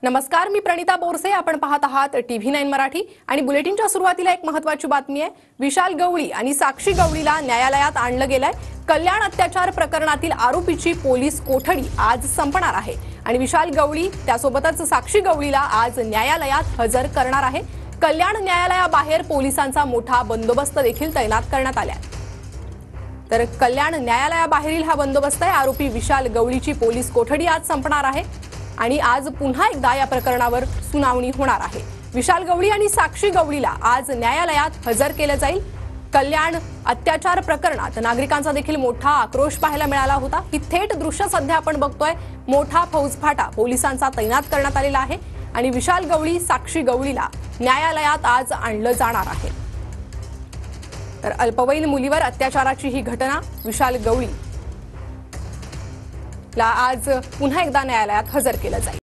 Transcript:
नमस्कार, मी प्रणिता बोरसे. आपण पाहत आहात TV9 मराठी आणि बुलेटिनच्या सुरुवातीला एक महत्त्वाची बातमी आहे. विशाल गवळी आणि साक्षी गवळीला न्यायालयात आणलं गेलंय. कल्याण अत्याचार प्रकरणातील आरोपीची पोलीस कोठडी आज संपणार आहे आणि विशाल गवळी त्यासोबतच साक्षी गवळीला आज न्यायालयात हजर करणार आहे. कल्याण न्यायालयाबाहेर पोलिसांचा मोठा बंदोबस्त देखील तैनात करण्यात आलाय. तर कल्याण न्यायालयाबाहेरील हा बंदोबस्त आहे. आरोपी विशाल गवळीची पोलीस कोठडी आज संपणार आहे आणि आज पुन्हा एकदा या प्रकरणावर सुनावणी होणार आहे. विशाल गवळी आणि साक्षी गवळीला आज न्यायालयात हजर केलं जाईल. कल्याण अत्याचार प्रकरणात नागरिकांचा देखील मोठा आक्रोश पाहायला मिळाला होता. ही थेट दृश्य सध्या आपण बघतोय. मोठा फौजफाटा पोलिसांचा तैनात करण्यात आलेला आहे आणि विशाल गवळी साक्षी गवळीला न्यायालयात आज आणलं जाणार आहे. तर अल्पवयीन मुलीवर अत्याचाराची ही घटना विशाल गवळी ला आज पुन्हा एकदा न्यायालयात हजर केलं जाईल.